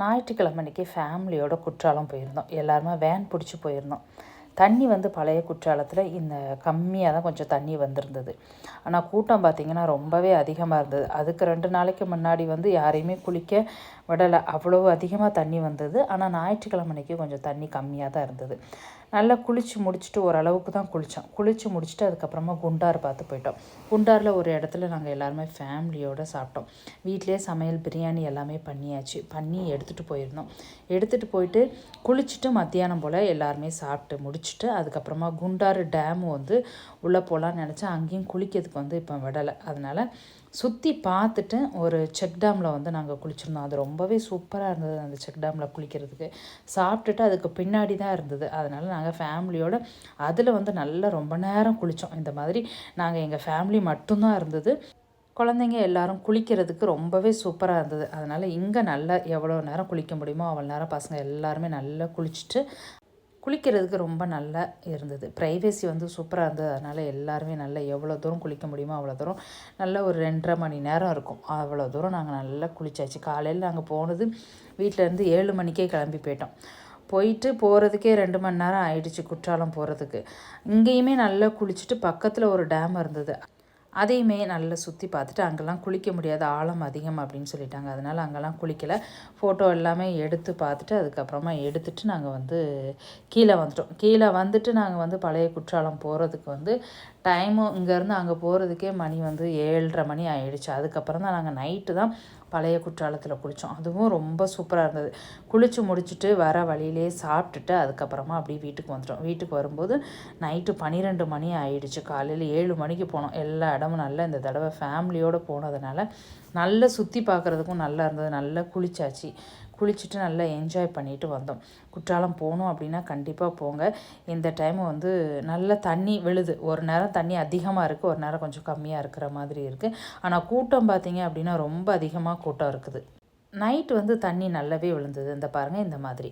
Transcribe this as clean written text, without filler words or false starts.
ஞாயிற்றுக்கிழமை அன்றைக்கி ஃபேமிலியோட குற்றாலம் போயிருந்தோம். எல்லாருமே வேன் பிடிச்சி போயிருந்தோம். தண்ணி பழைய குற்றாலத்தில் இந்த கம்மியாக தான் கொஞ்சம் தண்ணி வந்திருந்தது. ஆனால் கூட்டம் பார்த்திங்கன்னா ரொம்பவே அதிகமாக இருந்தது. அதுக்கு 2 நாளைக்கு முன்னாடி யாரையுமே குளிக்க விடலை, அவ்வளோ அதிகமாக தண்ணி வந்தது. ஆனால் ஞாயிற்றுக்கிழமை அன்றைக்கி கொஞ்சம் தண்ணி கம்மியாக தான் இருந்தது. நல்லா குளித்து முடிச்சுட்டு ஓரளவுக்கு தான் குளித்தோம். குளித்து முடிச்சுட்டு அதுக்கப்புறமா குண்டார் பார்த்து போயிட்டோம். குண்டாரில் ஒரு இடத்துல நாங்கள் எல்லாருமே ஃபேமிலியோடு சாப்பிட்டோம். வீட்டிலே சமையல் பிரியாணி எல்லாமே பண்ணி எடுத்துகிட்டு போயிருந்தோம். எடுத்துகிட்டு போயிட்டு குளிச்சுட்டு மத்தியானம் போல் எல்லாருமே சாப்பிட்டு முடிச்சுட்டு அதுக்கப்புறமா குண்டாறு டேமு உள்ளே போகலான்னு நினச்சேன். அங்கேயும் குளிக்கிறதுக்கு இப்போ விடலை. அதனால் சுற்றி பார்த்துட்டு ஒரு செக் டேமில் நாங்கள் குளிச்சிருந்தோம். அது ரொம்பவே சூப்பராக இருந்தது. அந்த செக் டேமில் குளிக்கிறதுக்கு சாப்பிட்டுட்டு அதுக்கு பின்னாடி தான் இருந்தது. அதனால் நாங்கள் ஃபேமிலியோடு அதில் நல்லா ரொம்ப நேரம் குளித்தோம். இந்த மாதிரி நாங்கள் எங்கள் ஃபேமிலி மட்டும்தான் இருந்தது. குழந்தைங்க எல்லோரும் குளிக்கிறதுக்கு ரொம்பவே சூப்பராக இருந்தது. அதனால் இங்கே நல்லா எவ்வளோ நேரம் குளிக்க முடியுமோ அவ்வளோ நேரம் பசங்க எல்லாருமே நல்லா குளிச்சுட்டு குளிக்கிறதுக்கு ரொம்ப நல்லா இருந்தது. ப்ரைவேசி சூப்பராக இருந்தது. அதனால் எல்லாருமே நல்லா எவ்வளோ தூரம் குளிக்க முடியுமோ அவ்வளோ தூரம் நல்லா ஒரு 2.5 மணி நேரம் இருக்கும். அவ்வளோ தூரம் நாங்கள் நல்லா குளிச்சாச்சு. காலையில் நாங்கள் போனது வீட்டிலேருந்து 7 மணிக்கே கிளம்பி போயிட்டோம். போயிட்டு போகிறதுக்கே 2 மணி நேரம் ஆயிடுச்சு குற்றாலம் போகிறதுக்கு. இங்கேயுமே நல்லா குளிச்சுட்டு பக்கத்தில் ஒரு டேம் இருந்தது. அதையுமே நல்லா சுற்றி பார்த்துட்டு அங்கெல்லாம் குளிக்க முடியாது, ஆழம் அதிகம் அப்படின்னு சொல்லிட்டாங்க. அதனால் அங்கெல்லாம் குளிக்கலை. ஃபோட்டோ எல்லாமே எடுத்து பார்த்துட்டு அதுக்கப்புறமா எடுத்துகிட்டு நாங்கள் கீழே வந்துட்டோம். கீழே வந்துட்டு நாங்கள் பழைய குற்றாலம் போகிறதுக்கு டைமும் இங்கேருந்து அங்கே போகிறதுக்கே மணி 7:30 மணி ஆகிடுச்சு. அதுக்கப்புறம் தான் நாங்கள் நைட்டு தான் பழைய குற்றாலத்தில் குளித்தோம். அதுவும் ரொம்ப சூப்பராக இருந்தது. குளித்து முடிச்சுட்டு வர வழியிலே சாப்பிட்டுட்டு அதுக்கப்புறமா அப்படியே வீட்டுக்கு வந்துட்டோம். வீட்டுக்கு வரும்போது நைட்டு 12 மணி ஆகிடுச்சு. காலையில் 7 மணிக்கு போனோம். எல்லா இடமும் நல்லா இந்த தடவை ஃபேமிலியோடு போனதுனால நல்லா சுற்றி பார்க்குறதுக்கும் நல்லா இருந்தது. நல்லா குளிச்சாச்சு. குளிச்சுட்டு நல்லா என்ஜாய் பண்ணிட்டு வந்தோம். குற்றாலம் போகணும் அப்படின்னா கண்டிப்பாக போங்க. இந்த டைம் நல்ல தண்ணி விழுது. ஒரு நேரம் தண்ணி அதிகமாக இருக்குது, ஒரு நேரம் கொஞ்சம் கம்மியாக இருக்கிற மாதிரி இருக்குது. ஆனால் கூட்டம் பார்த்திங்க அப்படின்னா ரொம்ப அதிகமாக கூட்டம் இருக்குது. நைட்டு தண்ணி நல்லாவே விழுந்தது. இந்த பாருங்கள், இந்த மாதிரி.